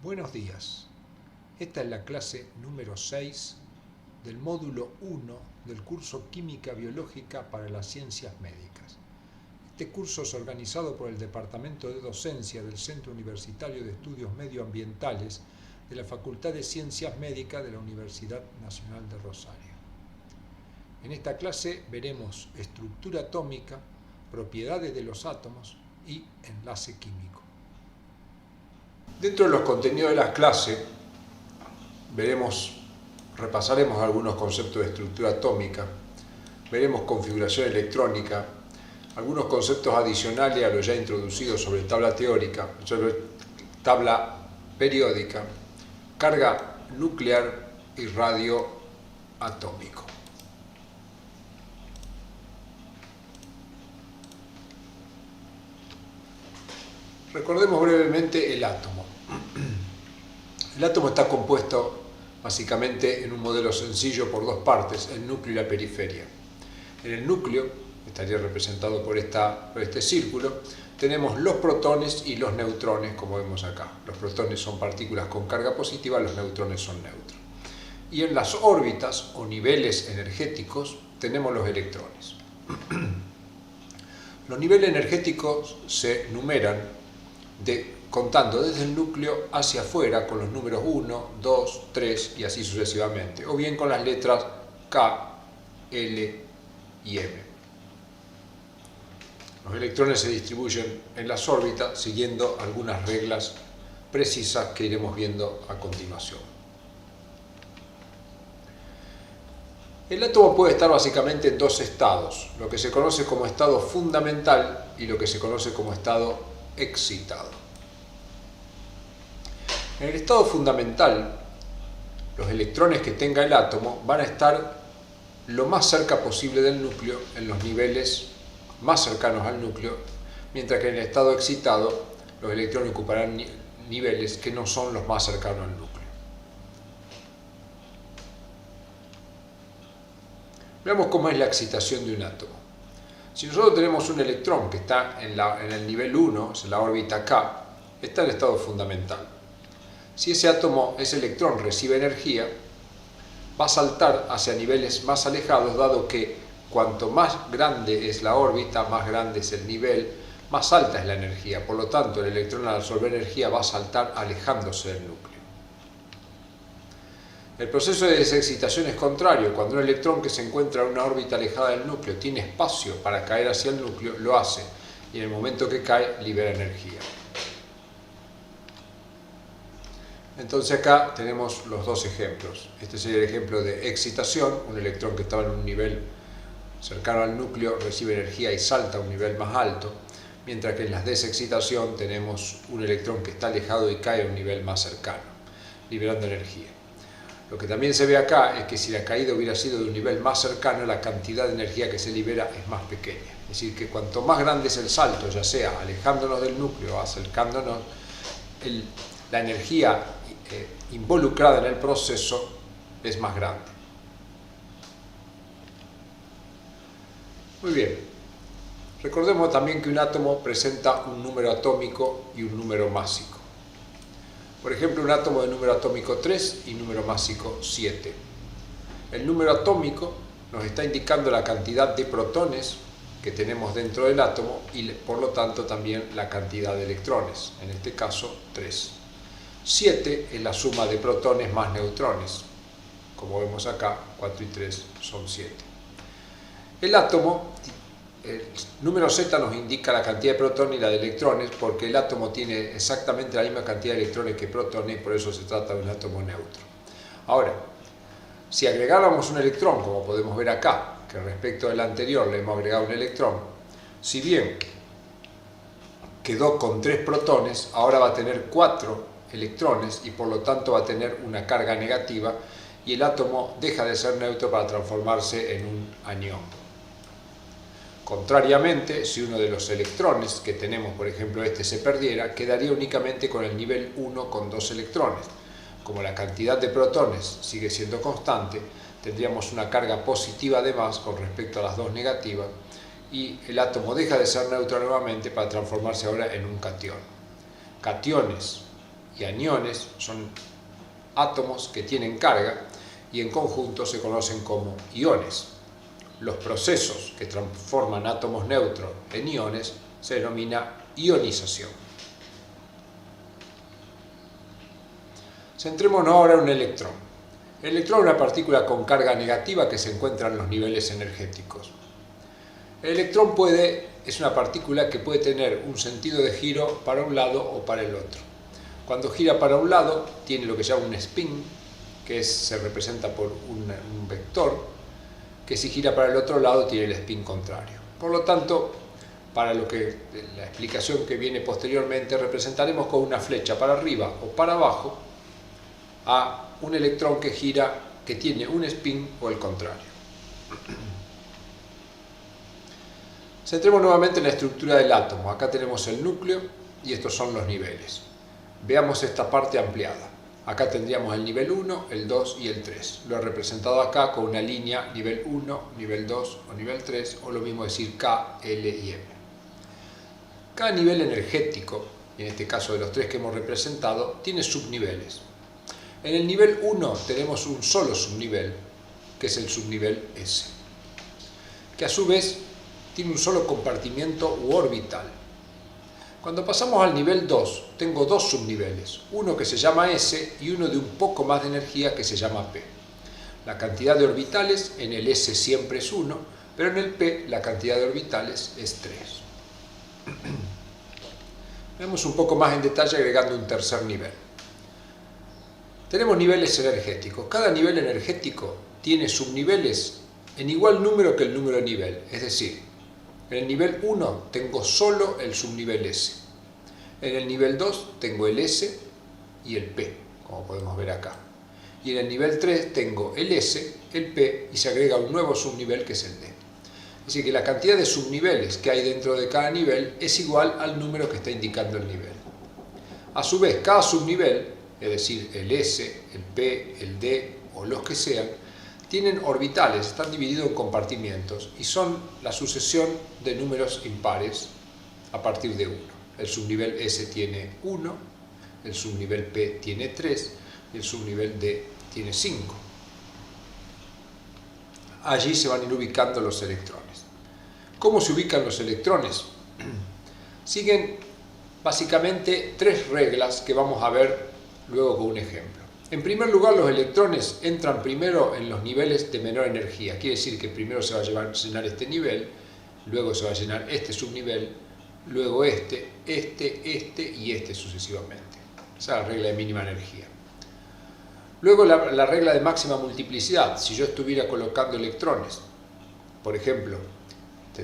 Buenos días. Esta es la clase número 6 del módulo 1 del curso Química Biológica para las Ciencias Médicas. Este curso es organizado por el Departamento de Docencia del Centro Universitario de Estudios Medioambientales de la Facultad de Ciencias Médicas de la Universidad Nacional de Rosario. En esta clase veremos estructura atómica, propiedades de los átomos y enlace químico. Dentro de los contenidos de la clase repasaremos algunos conceptos de estructura atómica, veremos configuración electrónica, algunos conceptos adicionales a lo ya introducido sobre tabla teórica, sobre tabla periódica, carga nuclear y radioatómico. Recordemos brevemente el átomo. El átomo está compuesto básicamente en un modelo sencillo por dos partes, el núcleo y la periferia. En el núcleo, estaría representado por este círculo, tenemos los protones y los neutrones, como vemos acá. Los protones son partículas con carga positiva, los neutrones son neutros. Y en las órbitas o niveles energéticos tenemos los electrones. Los niveles energéticos se numeran contando desde el núcleo hacia afuera con los números 1, 2, 3 y así sucesivamente, o bien con las letras K, L y M. Los electrones se distribuyen en las órbitas siguiendo algunas reglas precisas que iremos viendo a continuación. El átomo puede estar básicamente en dos estados, lo que se conoce como estado fundamental y lo que se conoce como estado excitado. En el estado fundamental, los electrones que tenga el átomo van a estar lo más cerca posible del núcleo, en los niveles más cercanos al núcleo, mientras que en el estado excitado los electrones ocuparán niveles que no son los más cercanos al núcleo. Veamos cómo es la excitación de un átomo. Si nosotros tenemos un electrón que está en el nivel 1, en la órbita K, está en estado fundamental. Si ese electrón recibe energía, va a saltar hacia niveles más alejados, dado que cuanto más grande es la órbita, más grande es el nivel, más alta es la energía. Por lo tanto, el electrón al absorber energía va a saltar alejándose del núcleo. El proceso de desexcitación es contrario. Cuando un electrón que se encuentra en una órbita alejada del núcleo tiene espacio para caer hacia el núcleo, lo hace, y en el momento que cae, libera energía. Entonces acá tenemos los dos ejemplos. Este sería el ejemplo de excitación, un electrón que estaba en un nivel cercano al núcleo recibe energía y salta a un nivel más alto, mientras que en la desexcitación tenemos un electrón que está alejado y cae a un nivel más cercano, liberando energía. Lo que también se ve acá es que si la caída hubiera sido de un nivel más cercano, la cantidad de energía que se libera es más pequeña. Es decir, que cuanto más grande es el salto, ya sea alejándonos del núcleo o acercándonos, la energía involucrada en el proceso es más grande. Muy bien. Recordemos también que un átomo presenta un número atómico y un número másico. Por ejemplo, un átomo de número atómico 3 y número másico 7. El número atómico nos está indicando la cantidad de protones que tenemos dentro del átomo y por lo tanto también la cantidad de electrones, en este caso 3. 7 es la suma de protones más neutrones. Como vemos acá, 4 y 3 son 7. El número Z nos indica la cantidad de protones y la de electrones, porque el átomo tiene exactamente la misma cantidad de electrones que protones, y por eso se trata de un átomo neutro. Ahora, si agregáramos un electrón, como podemos ver acá, que respecto al anterior le hemos agregado un electrón, si bien quedó con 3 protones, ahora va a tener 4 electrones y por lo tanto va a tener una carga negativa y el átomo deja de ser neutro para transformarse en un anión. Contrariamente, si uno de los electrones que tenemos, por ejemplo se perdiera, quedaría únicamente con el nivel 1 con 2 electrones. Como la cantidad de protones sigue siendo constante, tendríamos una carga positiva de más con respecto a las dos negativas y el átomo deja de ser neutro nuevamente para transformarse ahora en un catión. Cationes y aniones son átomos que tienen carga y en conjunto se conocen como iones. Los procesos que transforman átomos neutros en iones se denomina ionización. Centrémonos ahora en un electrón. El electrón es una partícula con carga negativa que se encuentra en los niveles energéticos. El electrón es una partícula que puede tener un sentido de giro para un lado o para el otro. Cuando gira para un lado tiene lo que se llama un spin, que se representa por un vector, que si gira para el otro lado tiene el spin contrario. Por lo tanto, para la explicación que viene posteriormente, representaremos con una flecha para arriba o para abajo a un electrón que gira, que tiene un spin o el contrario. Centremos nuevamente en la estructura del átomo. Acá tenemos el núcleo y estos son los niveles. Veamos esta parte ampliada. Acá tendríamos el nivel 1, el 2 y el 3. Lo he representado acá con una línea nivel 1, nivel 2 o nivel 3, o lo mismo decir K, L y M. Cada nivel energético, en este caso de los tres que hemos representado, tiene subniveles. En el nivel 1 tenemos un solo subnivel, que es el subnivel S, que a su vez tiene un solo compartimiento u orbital. Cuando pasamos al nivel 2, tengo dos subniveles, uno que se llama S y uno de un poco más de energía que se llama P. La cantidad de orbitales en el S siempre es 1, pero en el P la cantidad de orbitales es 3. Veamos un poco más en detalle agregando un tercer nivel. Tenemos niveles energéticos. Cada nivel energético tiene subniveles en igual número que el número de nivel. Es decir, en el nivel 1 tengo solo el subnivel S. En el nivel 2 tengo el S y el P, como podemos ver acá. Y en el nivel 3 tengo el S, el P y se agrega un nuevo subnivel que es el D. Es decir, que la cantidad de subniveles que hay dentro de cada nivel es igual al número que está indicando el nivel. A su vez, cada subnivel, es decir, el S, el P, el D o los que sean, tienen orbitales, están divididos en compartimientos y son la sucesión de números impares a partir de 1. El subnivel S tiene 1, el subnivel P tiene 3 y el subnivel D tiene 5. Allí se van a ir ubicando los electrones. ¿Cómo se ubican los electrones? Siguen básicamente tres reglas que vamos a ver luego con un ejemplo. En primer lugar, los electrones entran primero en los niveles de menor energía. Quiere decir que primero se va a llenar este nivel, luego se va a llenar este subnivel, luego este y este sucesivamente. Esa es la regla de mínima energía. Luego la regla de máxima multiplicidad. Si yo estuviera colocando electrones, por ejemplo,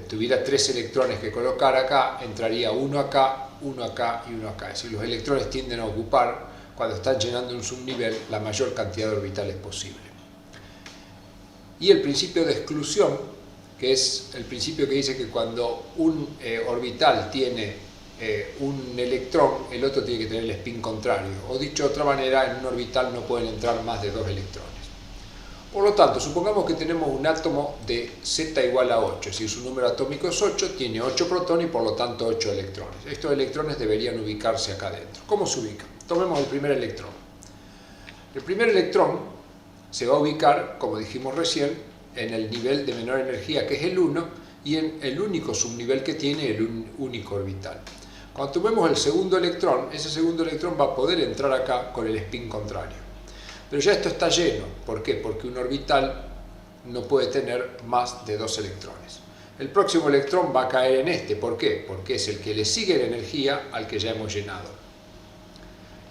tuviera 3 electrones que colocar acá, entraría uno acá y uno acá. Es decir, los electrones tienden a ocupar, cuando están llenando un subnivel, la mayor cantidad de orbitales posible. Y el principio de exclusión, que es el principio que dice que cuando un orbital tiene un electrón, el otro tiene que tener el spin contrario. O dicho de otra manera, en un orbital no pueden entrar más de 2 electrones. Por lo tanto, supongamos que tenemos un átomo de Z igual a 8, si su número atómico es 8, tiene 8 protones y por lo tanto 8 electrones. Estos electrones deberían ubicarse acá adentro. ¿Cómo se ubican? Tomemos el primer electrón. El primer electrón se va a ubicar, como dijimos recién, en el nivel de menor energía, que es el 1, y en el único subnivel que tiene el único orbital. Cuando tomemos el segundo electrón, ese segundo electrón va a poder entrar acá con el spin contrario. Pero ya esto está lleno. ¿Por qué? Porque un orbital no puede tener más de 2 electrones. El próximo electrón va a caer en este. ¿Por qué? Porque es el que le sigue la energía al que ya hemos llenado.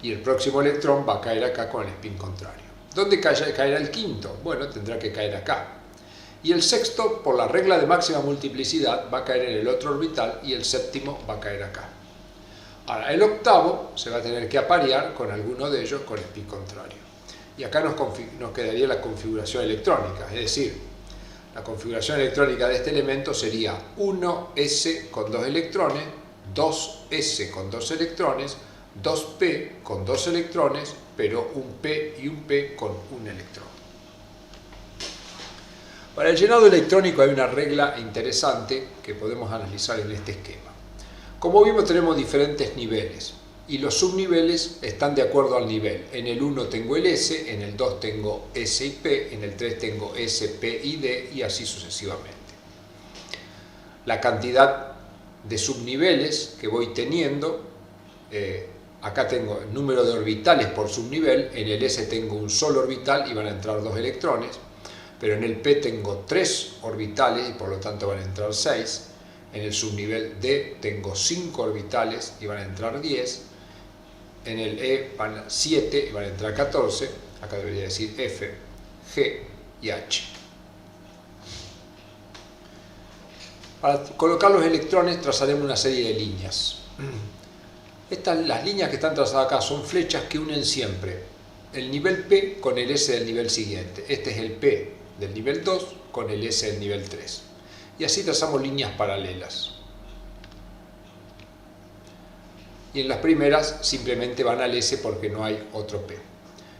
Y el próximo electrón va a caer acá con el spin contrario. ¿Dónde caerá el quinto? Bueno, tendrá que caer acá. Y el sexto, por la regla de máxima multiplicidad, va a caer en el otro orbital y el séptimo va a caer acá. Ahora, el octavo se va a tener que aparear con alguno de ellos con spin contrario. Y acá nos quedaría la configuración electrónica, es decir, la configuración electrónica de este elemento sería 1s con 2 electrones, 2s con 2 electrones, 2p con 2 electrones, pero un p y un p con un electrón. Para el llenado electrónico hay una regla interesante que podemos analizar en este esquema. Como vimos, tenemos diferentes niveles. y los subniveles están de acuerdo al nivel. En el 1 tengo el S, en el 2 tengo S y P, en el 3 tengo S, P y D, y así sucesivamente. La cantidad de subniveles que voy teniendo, acá tengo el número de orbitales por subnivel, en el S tengo un solo orbital y van a entrar 2 electrones, pero en el P tengo 3 orbitales y por lo tanto van a entrar 6, en el subnivel D tengo 5 orbitales y van a entrar 10, en el E van 7 y van a entrar 14, acá debería decir F, G y H. Para colocar los electrones trazaremos una serie de líneas. Las líneas que están trazadas acá son flechas que unen siempre el nivel P con el S del nivel siguiente. Este es el P del nivel 2 con el S del nivel 3. Y así trazamos líneas paralelas. Y en las primeras simplemente van al S porque no hay otro P.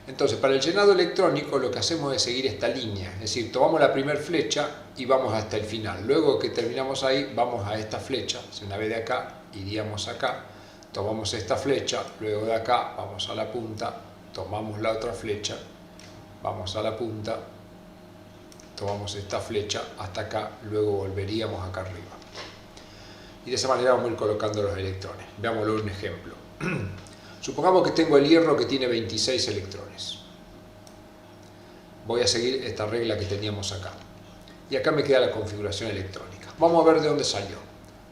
Entonces, para el llenado electrónico lo que hacemos es seguir esta línea, es decir, tomamos la primera flecha y vamos hasta el final. Luego que terminamos ahí, vamos a esta flecha, si una vez de acá, iríamos acá, tomamos esta flecha, luego de acá vamos a la punta, tomamos la otra flecha, vamos a la punta, tomamos esta flecha hasta acá, luego volveríamos acá arriba. Y de esa manera vamos a ir colocando los electrones. Veámoslo en un ejemplo. Supongamos que tengo el hierro que tiene 26 electrones. Voy a seguir esta regla que teníamos acá. Y acá me queda la configuración electrónica. Vamos a ver de dónde salió.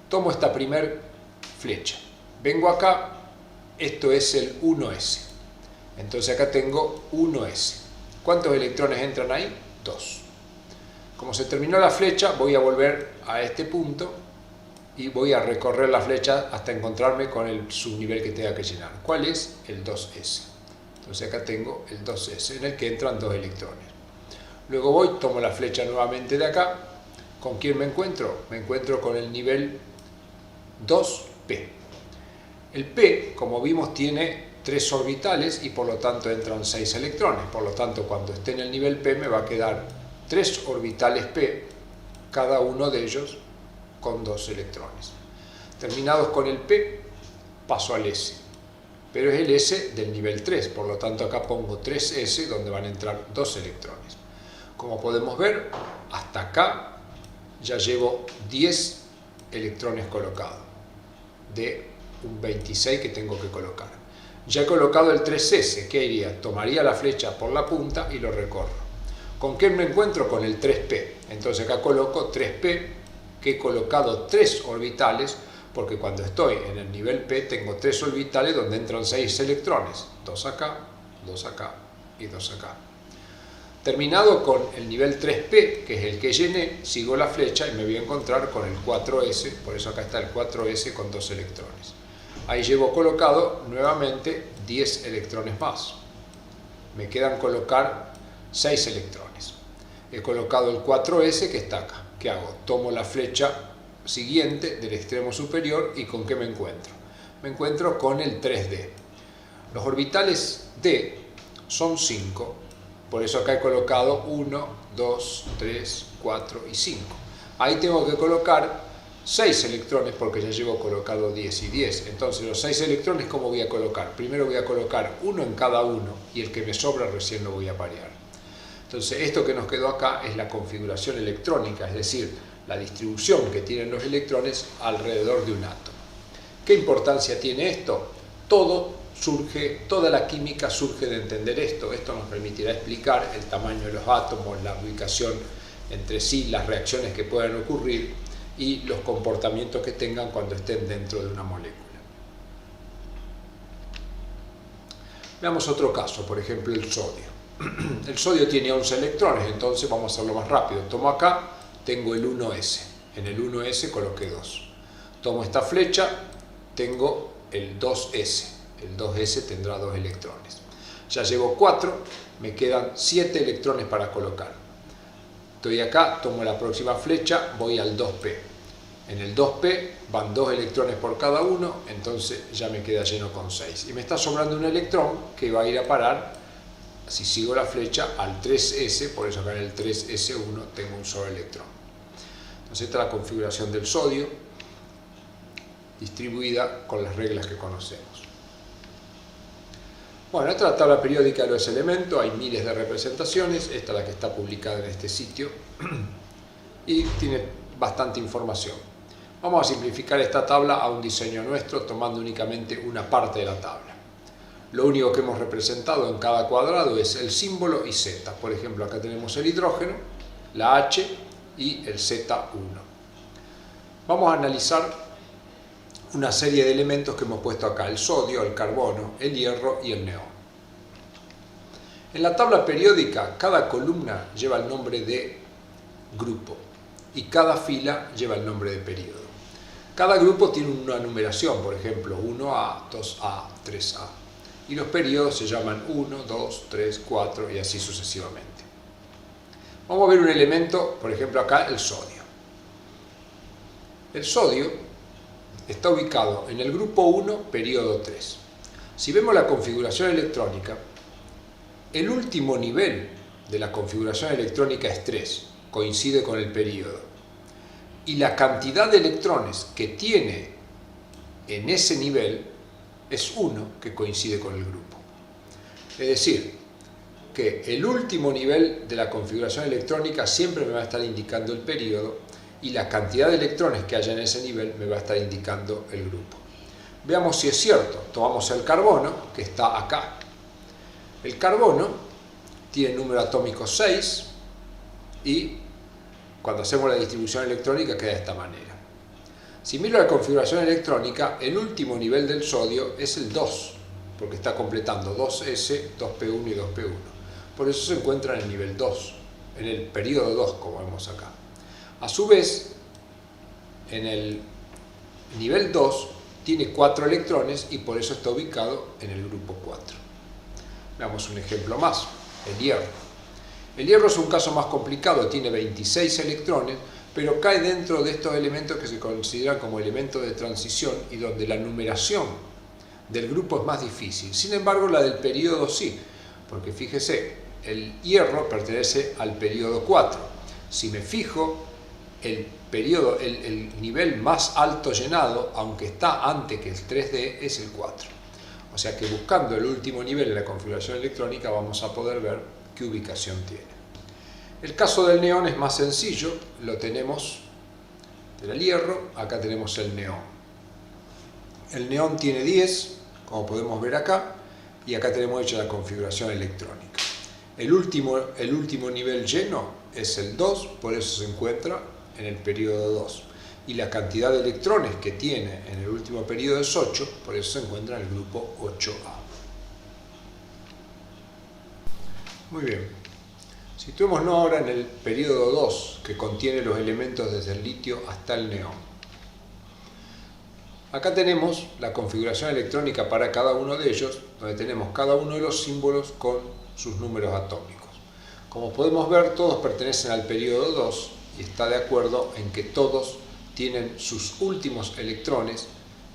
Tomo esta primer flecha. Vengo acá, esto es el 1s. Entonces acá tengo 1s. ¿Cuántos electrones entran ahí? 2. Como se terminó la flecha, voy a volver a este punto y voy a recorrer la flecha hasta encontrarme con el subnivel que tenga que llenar. ¿Cuál es? El 2s. Entonces acá tengo el 2s en el que entran 2 electrones. Luego voy, tomo la flecha nuevamente de acá. ¿Con quién me encuentro? Me encuentro con el nivel 2p. El p, como vimos, tiene 3 orbitales y por lo tanto entran 6 electrones. Por lo tanto, cuando esté en el nivel p me va a quedar 3 orbitales p, cada uno de ellos con 2 electrones. Terminados con el P, paso al S, pero es el S del nivel 3, por lo tanto acá pongo 3S donde van a entrar 2 electrones. Como podemos ver, hasta acá ya llevo 10 electrones colocados, de un 26 que tengo que colocar. Ya he colocado el 3S, ¿qué haría? Tomaría la flecha por la punta y lo recorro. ¿Con qué me encuentro? Con el 3P. Entonces acá coloco 3P, que he colocado 3 orbitales, porque cuando estoy en el nivel P tengo 3 orbitales donde entran 6 electrones, 2 acá, 2 acá y 2 acá. Terminado con el nivel 3P, que es el que llené, sigo la flecha y me voy a encontrar con el 4S, por eso acá está el 4S con 2 electrones. Ahí llevo colocado nuevamente 10 electrones más. Me quedan colocar 6 electrones. He colocado el 4S que está acá. ¿Qué hago? Tomo la flecha siguiente del extremo superior y ¿con qué me encuentro? Me encuentro con el 3D. Los orbitales D son 5, por eso acá he colocado 1, 2, 3, 4 y 5. Ahí tengo que colocar 6 electrones porque ya llevo colocado 10 y 10. Entonces los 6 electrones, ¿cómo voy a colocar? Primero voy a colocar uno en cada uno y el que me sobra recién lo voy a parear. Entonces esto que nos quedó acá es la configuración electrónica, es decir, la distribución que tienen los electrones alrededor de un átomo. ¿Qué importancia tiene esto? Toda la química surge de entender esto. Esto nos permitirá explicar el tamaño de los átomos, la ubicación entre sí, las reacciones que puedan ocurrir y los comportamientos que tengan cuando estén dentro de una molécula. Veamos otro caso, por ejemplo el sodio. El sodio tiene 11 electrones, entonces vamos a hacerlo más rápido. Tomo acá, tengo el 1s. En el 1s coloqué 2. Tomo esta flecha, tengo el 2s. El 2s tendrá 2 electrones. Ya llevo 4, me quedan 7 electrones para colocar. Estoy acá, tomo la próxima flecha, voy al 2p. En el 2p van 2 electrones por cada uno, entonces ya me queda lleno con 6. Y me está sobrando un electrón que va a ir a parar, si sigo la flecha, al 3s, por eso acá en el 3s1 tengo un solo electrón. Entonces esta es la configuración del sodio, distribuida con las reglas que conocemos. Bueno, esta es la tabla periódica de los elementos, hay miles de representaciones, esta es la que está publicada en este sitio y tiene bastante información. Vamos a simplificar esta tabla a un diseño nuestro tomando únicamente una parte de la tabla. Lo único que hemos representado en cada cuadrado es el símbolo y Z. Por ejemplo, acá tenemos el hidrógeno, la H y el Z1. Vamos a analizar una serie de elementos que hemos puesto acá: el sodio, el carbono, el hierro y el neón. En la tabla periódica, cada columna lleva el nombre de grupo y cada fila lleva el nombre de periodo. Cada grupo tiene una numeración, por ejemplo, 1A, 2A, 3A. Y los periodos se llaman 1, 2, 3, 4 y así sucesivamente. Vamos a ver un elemento, por ejemplo acá, el sodio. El sodio está ubicado en el grupo 1, periodo 3. Si vemos la configuración electrónica, el último nivel de la configuración electrónica es 3, coincide con el periodo. Y la cantidad de electrones que tiene en ese nivel es 1, que coincide con el grupo. Es decir, que el último nivel de la configuración electrónica siempre me va a estar indicando el periodo y la cantidad de electrones que haya en ese nivel me va a estar indicando el grupo. Veamos si es cierto. Tomamos el carbono, que está acá. El carbono tiene número atómico 6 y cuando hacemos la distribución electrónica queda de esta manera. Si miro la configuración electrónica, el último nivel del sodio es el 2, porque está completando 2s, 2p1 y 2p1. Por eso se encuentra en el nivel 2, en el periodo 2, como vemos acá. A su vez, en el nivel 2 tiene 4 electrones y por eso está ubicado en el grupo 4. Veamos un ejemplo más, el hierro. El hierro es un caso más complicado, tiene 26 electrones, pero cae dentro de estos elementos que se consideran como elementos de transición y donde la numeración del grupo es más difícil. Sin embargo, la del periodo sí, porque fíjese, el hierro pertenece al periodo 4. Si me fijo, el nivel más alto llenado, aunque está antes que el 3D, es el 4. O sea que buscando el último nivel en la configuración electrónica vamos a poder ver qué ubicación tiene. El caso del neón es más sencillo, lo tenemos del hierro, acá tenemos el neón. El neón tiene 10, como podemos ver acá, y acá tenemos hecha la configuración electrónica. El último nivel lleno es el 2, por eso se encuentra en el periodo 2. Y la cantidad de electrones que tiene en el último periodo es 8, por eso se encuentra en el grupo 8A. Muy bien. Situémonos ahora en el periodo 2, que contiene los elementos desde el litio hasta el neón. Acá tenemos la configuración electrónica para cada uno de ellos, donde tenemos cada uno de los símbolos con sus números atómicos. Como podemos ver, todos pertenecen al periodo 2 y está de acuerdo en que todos tienen sus últimos electrones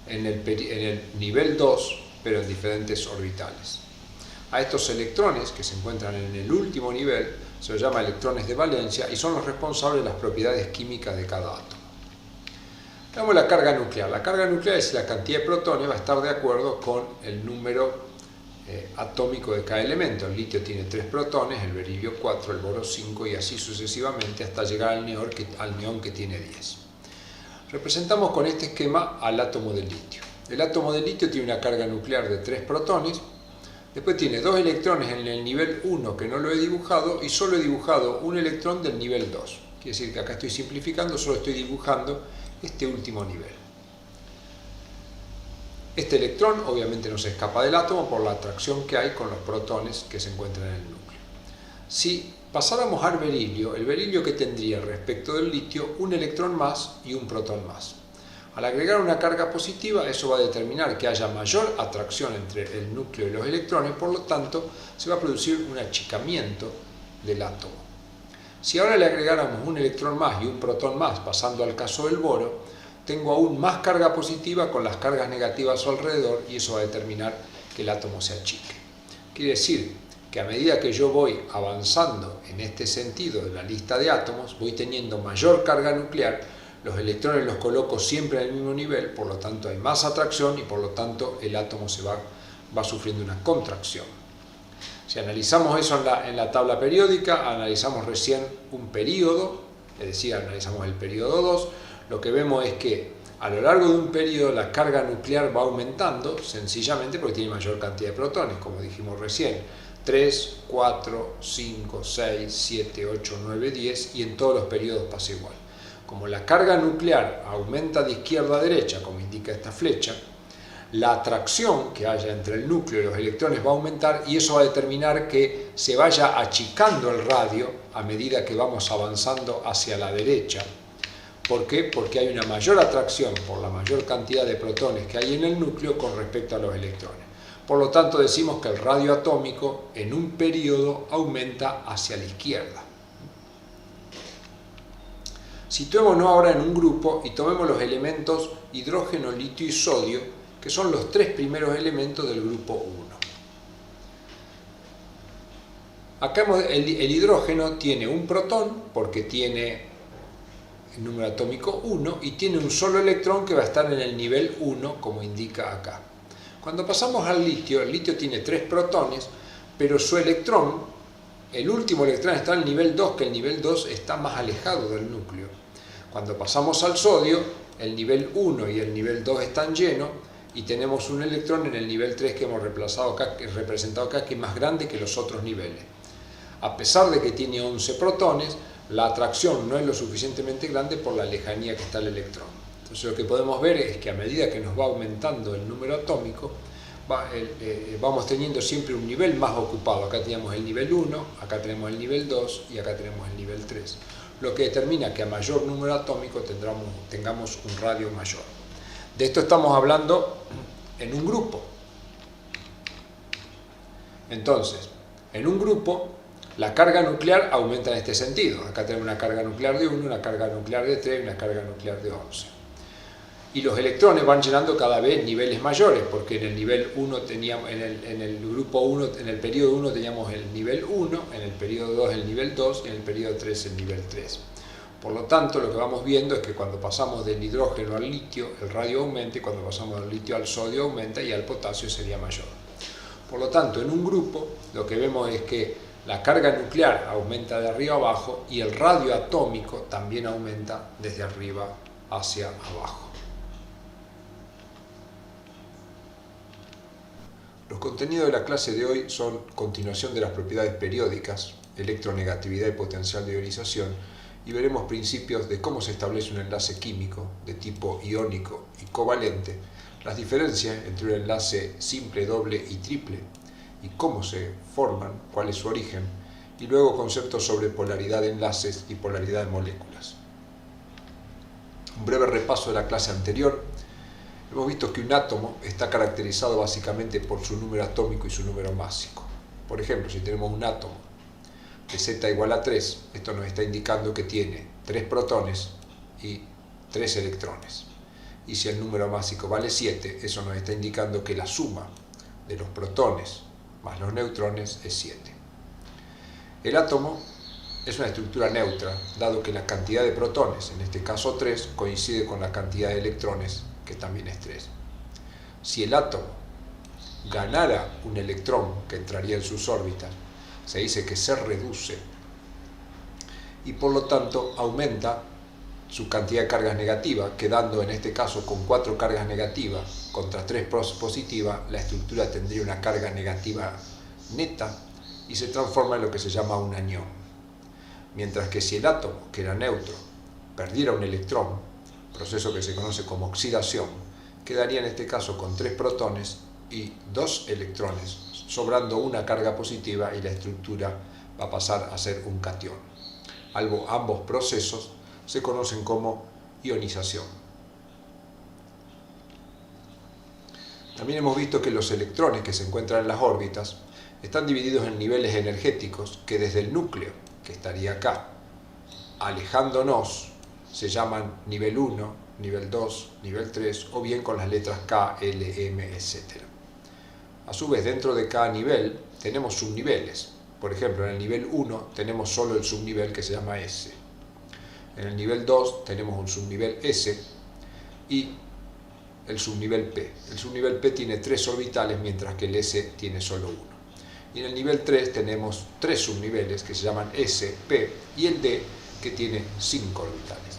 en el nivel 2, pero en diferentes orbitales. A estos electrones, que se encuentran en el último nivel, se los llama electrones de valencia y son los responsables de las propiedades químicas de cada átomo. Veamos la carga nuclear. La carga nuclear es la cantidad de protones, va a estar de acuerdo con el número atómico de cada elemento. El litio tiene 3 protones, el berilio 4, el boro 5 y así sucesivamente hasta llegar al neón que tiene 10. Representamos con este esquema al átomo del litio. El átomo del litio tiene una carga nuclear de 3 protones, después tiene 2 electrones en el nivel 1 que no lo he dibujado y solo he dibujado un electrón del nivel 2. Quiere decir que acá estoy simplificando, solo estoy dibujando este último nivel. Este electrón obviamente no se escapa del átomo por la atracción que hay con los protones que se encuentran en el núcleo. Si pasáramos al berilio, el berilio que tendría respecto del litio un electrón más y un protón más. Al agregar una carga positiva, eso va a determinar que haya mayor atracción entre el núcleo y los electrones, por lo tanto, se va a producir un achicamiento del átomo. Si ahora le agregáramos un electrón más y un protón más, pasando al caso del boro, tengo aún más carga positiva con las cargas negativas a su alrededor y eso va a determinar que el átomo se achique. Quiere decir que a medida que yo voy avanzando en este sentido de la lista de átomos, voy teniendo mayor carga nuclear. Los electrones los coloco siempre en el mismo nivel, por lo tanto hay más atracción y por lo tanto el átomo se va va sufriendo una contracción. Si analizamos eso en la tabla periódica, analizamos recién un período, es decir, analizamos el periodo 2, lo que vemos es que a lo largo de un periodo la carga nuclear va aumentando, sencillamente porque tiene mayor cantidad de protones, como dijimos recién, 3, 4, 5, 6, 7, 8, 9, 10, y en todos los periodos pasa igual. Como la carga nuclear aumenta de izquierda a derecha, como indica esta flecha, la atracción que haya entre el núcleo y los electrones va a aumentar, y eso va a determinar que se vaya achicando el radio a medida que vamos avanzando hacia la derecha. ¿Por qué? Porque hay una mayor atracción por la mayor cantidad de protones que hay en el núcleo con respecto a los electrones. Por lo tanto, decimos que el radio atómico en un periodo aumenta hacia la izquierda. Situémonos ahora en un grupo y tomemos los elementos hidrógeno, litio y sodio, que son los tres primeros elementos del grupo 1. Acá el hidrógeno tiene un protón porque tiene el número atómico 1 y tiene un solo electrón que va a estar en el nivel 1, como indica acá. Cuando pasamos al litio, el litio tiene 3 protones, pero su electrón, el último electrón está en el nivel 2, que el nivel 2 está más alejado del núcleo. Cuando pasamos al sodio, el nivel 1 y el nivel 2 están llenos y tenemos un electrón en el nivel 3 que hemos representado acá, que es más grande que los otros niveles. A pesar de que tiene 11 protones, la atracción no es lo suficientemente grande por la lejanía que está el electrón. Entonces lo que podemos ver es que a medida que nos va aumentando el número atómico, vamos teniendo siempre un nivel más ocupado. Acá tenemos el nivel 1, acá tenemos el nivel 2 y acá tenemos el nivel 3. Lo que determina que a mayor número atómico tengamos un radio mayor. De esto estamos hablando en un grupo. Entonces, en un grupo, la carga nuclear aumenta en este sentido. Acá tenemos una carga nuclear de 1, una carga nuclear de 3 y una carga nuclear de 11. Y los electrones van llenando cada vez niveles mayores, porque en el nivel 1 teníamos, en el grupo 1, en el periodo 1 teníamos el nivel 1, en el periodo 2 el nivel 2 y en el periodo 3 el nivel 3. Por lo tanto, lo que vamos viendo es que cuando pasamos del hidrógeno al litio, el radio aumenta, y cuando pasamos del litio al sodio aumenta, y al potasio sería mayor. Por lo tanto, en un grupo lo que vemos es que la carga nuclear aumenta de arriba a abajo y el radio atómico también aumenta desde arriba hacia abajo. Los contenidos de la clase de hoy son continuación de las propiedades periódicas, electronegatividad y potencial de ionización, y veremos principios de cómo se establece un enlace químico de tipo iónico y covalente, las diferencias entre un enlace simple, doble y triple, y cómo se forman, cuál es su origen, y luego conceptos sobre polaridad de enlaces y polaridad de moléculas. Un breve repaso de la clase anterior. Hemos visto que un átomo está caracterizado básicamente por su número atómico y su número másico. Por ejemplo, si tenemos un átomo de Z igual a 3, esto nos está indicando que tiene 3 protones y 3 electrones. Y si el número másico vale 7, eso nos está indicando que la suma de los protones más los neutrones es 7. El átomo es una estructura neutra, dado que la cantidad de protones, en este caso 3, coincide con la cantidad de electrones, que también es 3. Si el átomo ganara un electrón que entraría en sus órbitas, se dice que se reduce y por lo tanto aumenta su cantidad de cargas negativas, quedando en este caso con 4 cargas negativas contra 3 positivas, la estructura tendría una carga negativa neta y se transforma en lo que se llama un anión. Mientras que si el átomo, que era neutro, perdiera un electrón, proceso que se conoce como oxidación, quedaría en este caso con 3 protones y 2 electrones, sobrando una carga positiva, y la estructura va a pasar a ser un catión. Ambos procesos se conocen como ionización. También hemos visto que los electrones que se encuentran en las órbitas están divididos en niveles energéticos que desde el núcleo, que estaría acá, alejándonos, se llaman nivel 1, nivel 2, nivel 3, o bien con las letras K, L, M, etc. A su vez, dentro de cada nivel tenemos subniveles. Por ejemplo, en el nivel 1 tenemos solo el subnivel que se llama S. En el nivel 2 tenemos un subnivel S, y el subnivel P. El subnivel P tiene 3 orbitales, mientras que el S tiene solo uno. Y en el nivel 3 tenemos 3 subniveles que se llaman S, P y el D, que tiene 5 orbitales.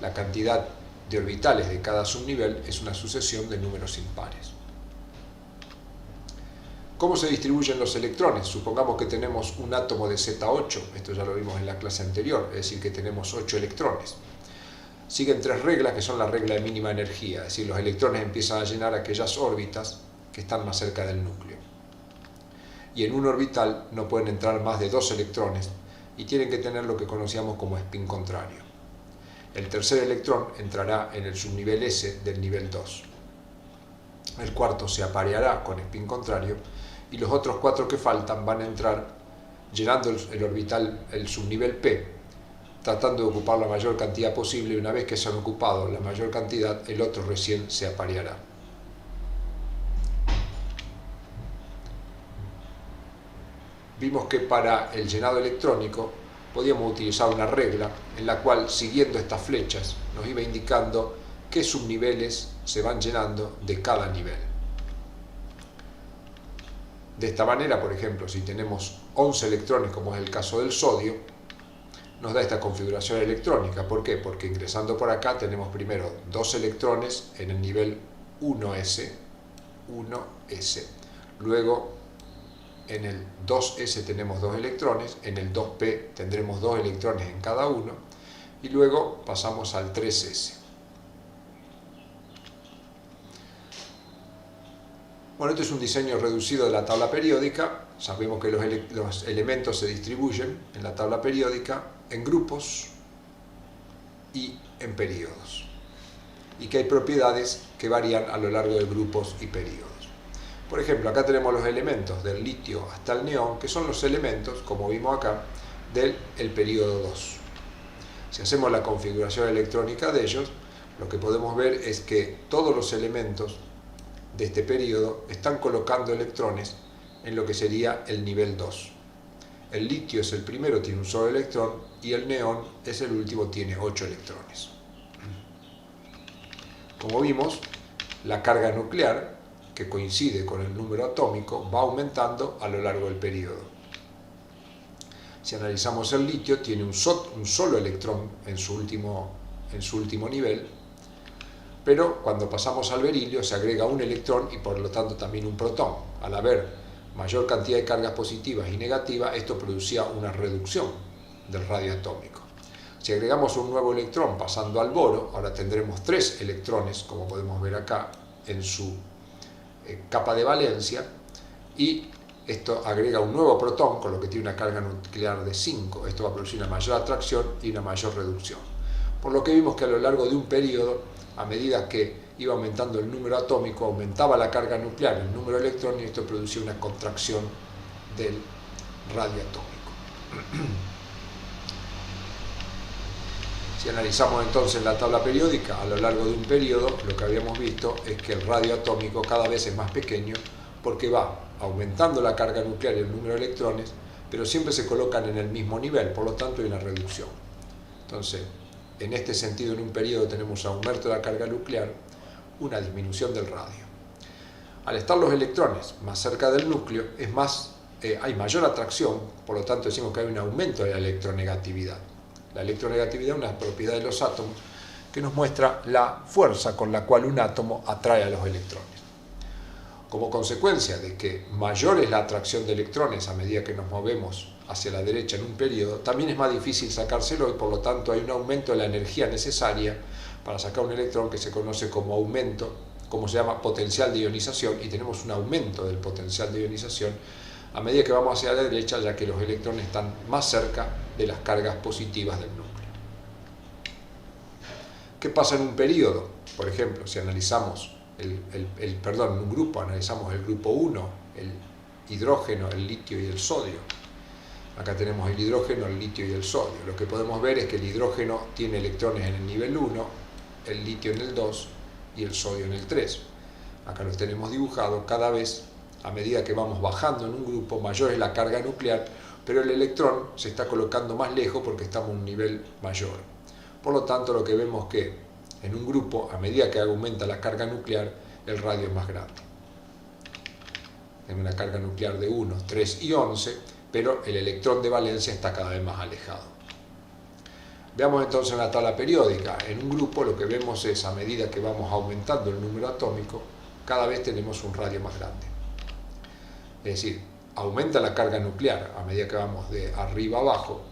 La cantidad de orbitales de cada subnivel es una sucesión de números impares. ¿Cómo se distribuyen los electrones? Supongamos que tenemos un átomo de Z8, esto ya lo vimos en la clase anterior, es decir, que tenemos 8 electrones. Siguen 3 reglas que son la regla de mínima energía, es decir, los electrones empiezan a llenar aquellas órbitas que están más cerca del núcleo. Y en un orbital no pueden entrar más de 2 electrones y tienen que tener lo que conocíamos como spin contrario. El tercer electrón entrará en el subnivel S del nivel 2. El cuarto se apareará con spin contrario y los otros 4 que faltan van a entrar llenando el orbital, el subnivel P, tratando de ocupar la mayor cantidad posible, y una vez que se han ocupado la mayor cantidad, el otro recién se apareará. Vimos que para el llenado electrónico podíamos utilizar una regla en la cual, siguiendo estas flechas, nos iba indicando qué subniveles se van llenando de cada nivel. De esta manera, por ejemplo, si tenemos 11 electrones, como es el caso del sodio, nos da esta configuración electrónica. ¿Por qué? Porque ingresando por acá tenemos primero 2 electrones en el nivel 1s, luego en el 2s tenemos 2 electrones, en el 2p tendremos 2 electrones en cada uno, y luego pasamos al 3s. Bueno, este es un diseño reducido de la tabla periódica. Sabemos que los elementos se distribuyen en la tabla periódica en grupos y en períodos, y que hay propiedades que varían a lo largo de grupos y períodos. Por ejemplo, acá tenemos los elementos del litio hasta el neón, que son los elementos, como vimos acá, del período 2. Si hacemos la configuración electrónica de ellos, lo que podemos ver es que todos los elementos de este período están colocando electrones en lo que sería el nivel 2. El litio es el primero, tiene un solo electrón, y el neón es el último, tiene 8 electrones. Como vimos, la carga nuclear, que coincide con el número atómico, va aumentando a lo largo del periodo. Si analizamos el litio, tiene un solo electrón en su último nivel, pero cuando pasamos al berilio se agrega un electrón y por lo tanto también un protón. Al haber mayor cantidad de cargas positivas y negativas, esto producía una reducción del radio atómico. Si agregamos un nuevo electrón pasando al boro, ahora tendremos 3 electrones, como podemos ver acá, en su capa de valencia, y esto agrega un nuevo protón, con lo que tiene una carga nuclear de 5. Esto va a producir una mayor atracción y una mayor reducción. Por lo que vimos que a lo largo de un periodo, a medida que iba aumentando el número atómico, aumentaba la carga nuclear, el número de electrones, y esto producía una contracción del radio atómico. Si analizamos entonces la tabla periódica a lo largo de un periodo, lo que habíamos visto es que el radio atómico cada vez es más pequeño, porque va aumentando la carga nuclear y el número de electrones, pero siempre se colocan en el mismo nivel, por lo tanto hay una reducción. Entonces, en este sentido, en un periodo tenemos aumento de la carga nuclear, una disminución del radio. Al estar los electrones más cerca del núcleo, hay mayor atracción, por lo tanto decimos que hay un aumento de la electronegatividad. La electronegatividad es una propiedad de los átomos que nos muestra la fuerza con la cual un átomo atrae a los electrones. Como consecuencia de que mayor es la atracción de electrones a medida que nos movemos hacia la derecha en un periodo, también es más difícil sacárselo, y por lo tanto hay un aumento de la energía necesaria para sacar un electrón, que se conoce como aumento, como se llama potencial de ionización, y tenemos un aumento del potencial de ionización a medida que vamos hacia la derecha, ya que los electrones están más cerca de las cargas positivas del núcleo. ¿Qué pasa en un periodo? Por ejemplo, si analizamos en un grupo, analizamos el grupo 1, el hidrógeno, el litio y el sodio. Acá tenemos el hidrógeno, el litio y el sodio. Lo que podemos ver es que el hidrógeno tiene electrones en el nivel 1, el litio en el 2 y el sodio en el 3. Acá los tenemos dibujados. Cada vez, a medida que vamos bajando en un grupo, mayor es la carga nuclear, pero el electrón se está colocando más lejos porque estamos en un nivel mayor. Por lo tanto, lo que vemos es que en un grupo, a medida que aumenta la carga nuclear, el radio es más grande. Tiene una carga nuclear de 1, 3 y 11, pero el electrón de valencia está cada vez más alejado. Veamos entonces en la tabla periódica. En un grupo lo que vemos es, a medida que vamos aumentando el número atómico, cada vez tenemos un radio más grande. Es decir, aumenta la carga nuclear a medida que vamos de arriba a abajo,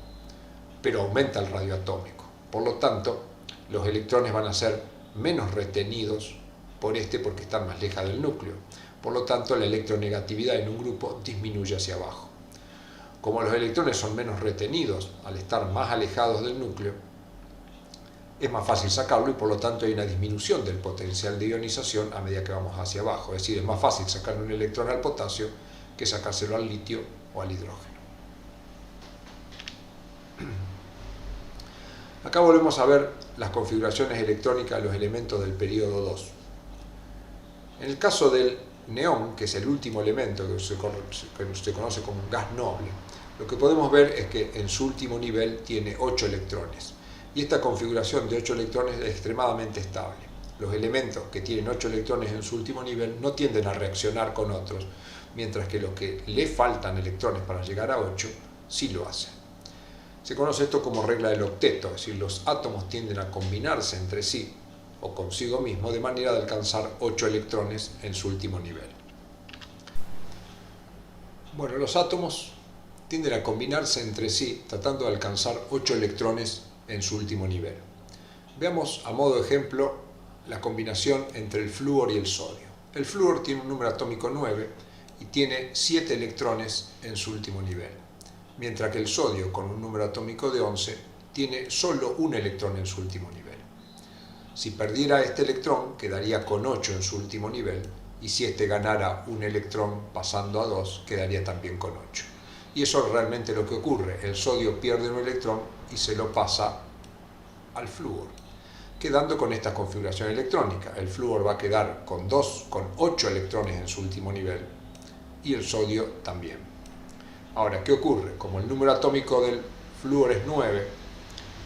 pero aumenta el radio atómico. Por lo tanto, los electrones van a ser menos retenidos por porque están más lejos del núcleo. Por lo tanto, la electronegatividad en un grupo disminuye hacia abajo. Como los electrones son menos retenidos al estar más alejados del núcleo, es más fácil sacarlo y por lo tanto hay una disminución del potencial de ionización a medida que vamos hacia abajo. Es decir, es más fácil sacar un electrón al potasio que sacárselo al litio o al hidrógeno. Acá volvemos a ver las configuraciones electrónicas de los elementos del período 2. En el caso del neón, que es el último elemento que se conoce como un gas noble, lo que podemos ver es que en su último nivel tiene 8 electrones. Y esta configuración de 8 electrones es extremadamente estable. Los elementos que tienen 8 electrones en su último nivel no tienden a reaccionar con otros, mientras que los que le faltan electrones para llegar a 8 sí lo hacen. Se conoce esto como regla del octeto, es decir, los átomos tienden a combinarse entre sí o consigo mismo de manera de alcanzar 8 electrones en su último nivel. Bueno, los átomos tienden a combinarse entre sí tratando de alcanzar 8 electrones en su último nivel. Veamos a modo de ejemplo la combinación entre el flúor y el sodio. El flúor tiene un número atómico 9 y tiene 7 electrones en su último nivel, mientras que el sodio, con un número atómico de 11, tiene solo un electrón en su último nivel. Si perdiera este electrón, quedaría con 8 en su último nivel, y si este ganara un electrón pasando a 2, quedaría también con 8. Y eso es realmente lo que ocurre. El sodio pierde un electrón y se lo pasa al flúor, quedando con esta configuración electrónica. El flúor va a quedar con 8 electrones en su último nivel, y el sodio también. Ahora, ¿qué ocurre? Como el número atómico del flúor es 9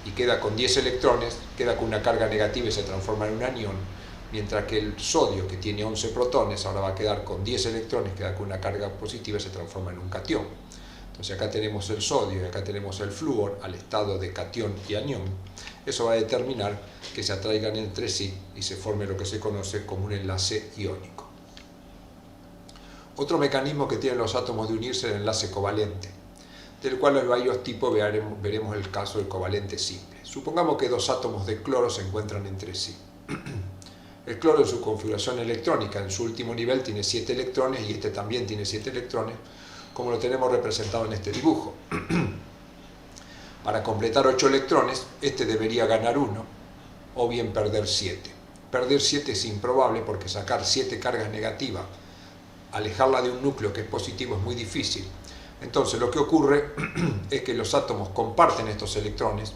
y queda con 10 electrones, queda con una carga negativa y se transforma en un anión, mientras que el sodio, que tiene 11 protones, ahora va a quedar con 10 electrones, queda con una carga positiva y se transforma en un catión. Entonces acá tenemos el sodio y acá tenemos el flúor al estado de catión y anión. Eso va a determinar que se atraigan entre sí y se forme lo que se conoce como un enlace iónico. Otro mecanismo que tienen los átomos de unirse es el enlace covalente, del cual en varios tipos veremos el caso del covalente simple. Supongamos que dos átomos de cloro se encuentran entre sí. El cloro en su configuración electrónica, en su último nivel, tiene 7 electrones y este también tiene 7 electrones, como lo tenemos representado en este dibujo. Para completar 8 electrones, este debería ganar 1 o bien perder 7. Perder 7 es improbable porque sacar 7 cargas negativas, alejarla de un núcleo que es positivo, es muy difícil. Entonces lo que ocurre es que los átomos comparten estos electrones.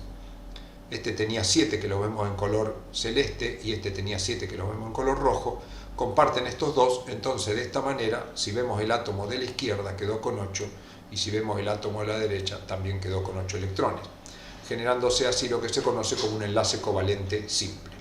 Este tenía 7 que lo vemos en color celeste y este tenía 7 que lo vemos en color rojo. Comparten estos dos, entonces de esta manera, si vemos el átomo de la izquierda quedó con 8 y si vemos el átomo de la derecha también quedó con 8 electrones, generándose así lo que se conoce como un enlace covalente simple.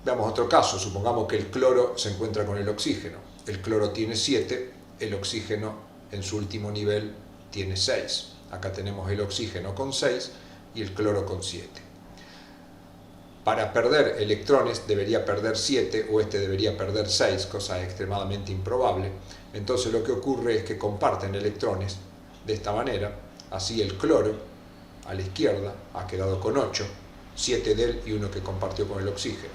Veamos otro caso, supongamos que el cloro se encuentra con el oxígeno. El cloro tiene 7, el oxígeno en su último nivel tiene 6. Acá tenemos el oxígeno con 6 y el cloro con 7. Para perder electrones debería perder 7 o este debería perder 6, cosa extremadamente improbable. Entonces lo que ocurre es que comparten electrones de esta manera. Así el cloro a la izquierda ha quedado con 8, 7 de él y uno que compartió con el oxígeno.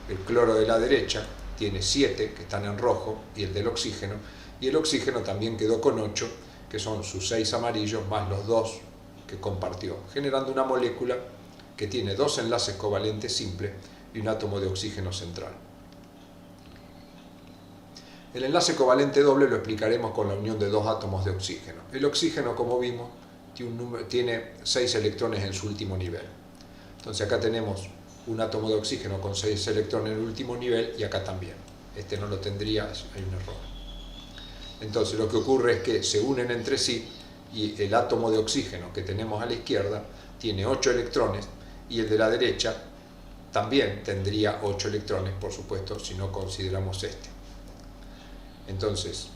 El cloro de la derecha tiene 7 que están en rojo y el del oxígeno, y el oxígeno también quedó con 8, que son sus 6 amarillos más los 2 que compartió, generando una molécula que tiene 2 enlaces covalentes simples y un átomo de oxígeno central. El enlace covalente doble lo explicaremos con la unión de 2 átomos de oxígeno. El oxígeno, como vimos, tiene 6 electrones en su último nivel. Entonces acá tenemos un átomo de oxígeno con 6 electrones en el último nivel y acá también. Este no lo tendría, hay un error. Entonces lo que ocurre es que se unen entre sí y el átomo de oxígeno que tenemos a la izquierda tiene 8 electrones y el de la derecha también tendría 8 electrones, por supuesto, si no consideramos este. Entonces,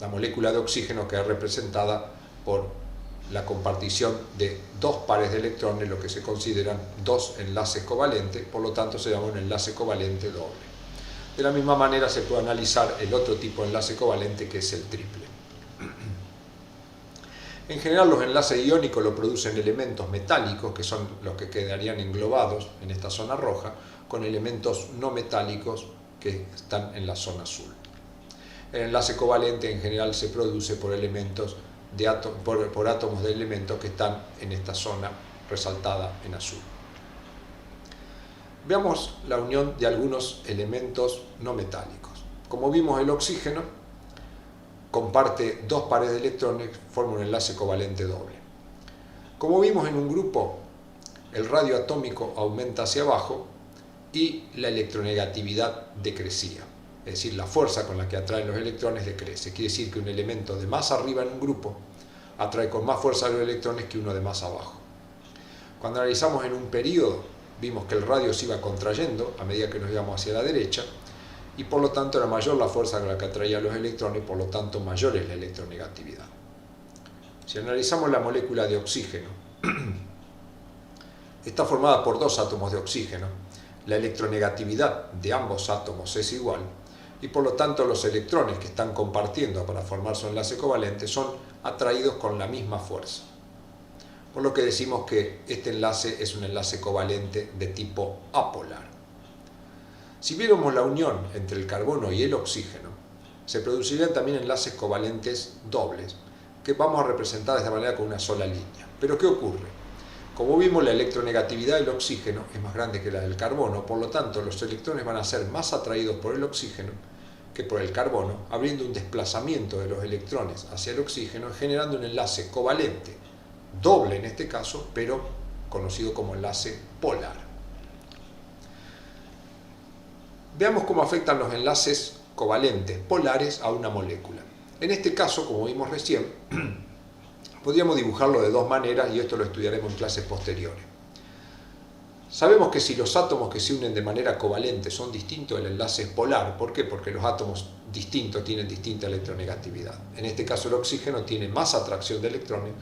la molécula de oxígeno queda representada por la compartición de 2 pares de electrones, lo que se consideran 2 enlaces covalentes, por lo tanto se llama un enlace covalente doble. De la misma manera se puede analizar el otro tipo de enlace covalente, que es el triple. En general los enlaces iónicos lo producen elementos metálicos, que son los que quedarían englobados en esta zona roja, con elementos no metálicos que están en la zona azul. El enlace covalente en general se produce por por átomos de elementos que están en esta zona resaltada en azul. Veamos la unión de algunos elementos no metálicos. Como vimos, el oxígeno comparte 2 pares de electrones, forma un enlace covalente doble. Como vimos en un grupo, el radio atómico aumenta hacia abajo y la electronegatividad decrecía. Es decir, la fuerza con la que atraen los electrones decrece. Quiere decir que un elemento de más arriba en un grupo atrae con más fuerza a los electrones que uno de más abajo. Cuando analizamos en un periodo, vimos que el radio se iba contrayendo a medida que nos íbamos hacia la derecha, y por lo tanto era mayor la fuerza con la que atraía los electrones, por lo tanto mayor es la electronegatividad. Si analizamos la molécula de oxígeno, está formada por 2 átomos de oxígeno. La electronegatividad de ambos átomos es igual, y por lo tanto los electrones que están compartiendo para formar su enlace covalente son atraídos con la misma fuerza. Por lo que decimos que este enlace es un enlace covalente de tipo apolar. Si viéramos la unión entre el carbono y el oxígeno, se producirían también enlaces covalentes dobles, que vamos a representar de esta manera con una sola línea. ¿Pero qué ocurre? Como vimos, la electronegatividad del oxígeno es más grande que la del carbono, por lo tanto los electrones van a ser más atraídos por el oxígeno que por el carbono, abriendo un desplazamiento de los electrones hacia el oxígeno, generando un enlace covalente, doble en este caso, pero conocido como enlace polar. Veamos cómo afectan los enlaces covalentes polares a una molécula. En este caso, como vimos recién, podríamos dibujarlo de 2 maneras, y esto lo estudiaremos en clases posteriores. Sabemos que si los átomos que se unen de manera covalente son distintos, el enlace es polar. ¿Por qué? Porque los átomos distintos tienen distinta electronegatividad. En este caso el oxígeno tiene más atracción de electrones,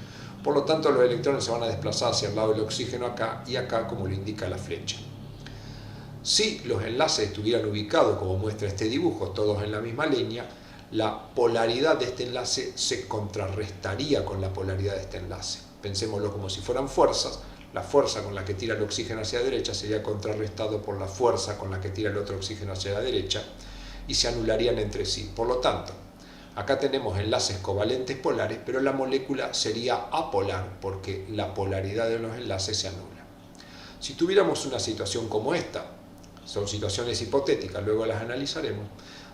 por lo tanto los electrones se van a desplazar hacia el lado del oxígeno acá y acá, como lo indica la flecha. Si los enlaces estuvieran ubicados, como muestra este dibujo, todos en la misma línea, la polaridad de este enlace se contrarrestaría con la polaridad de este enlace. Pensémoslo como si fueran fuerzas. La fuerza con la que tira el oxígeno hacia la derecha sería contrarrestado por la fuerza con la que tira el otro oxígeno hacia la derecha, y se anularían entre sí. Por lo tanto, acá tenemos enlaces covalentes polares, pero la molécula sería apolar porque la polaridad de los enlaces se anula. Si tuviéramos una situación como esta, son situaciones hipotéticas, luego las analizaremos,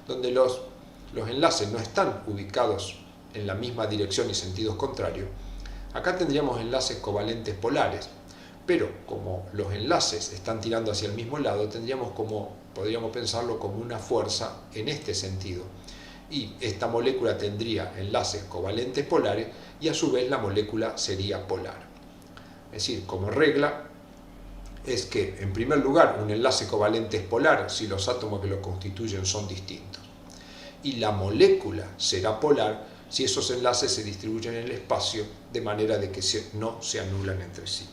donde los enlaces no están ubicados en la misma dirección y sentidos contrarios, acá tendríamos enlaces covalentes polares, pero como los enlaces están tirando hacia el mismo lado, podríamos pensarlo como una fuerza en este sentido, y esta molécula tendría enlaces covalentes polares y a su vez la molécula sería polar. Es decir, como regla es que en primer lugar un enlace covalente es polar si los átomos que lo constituyen son distintos, y la molécula será polar si esos enlaces se distribuyen en el espacio de manera de que no se anulan entre sí.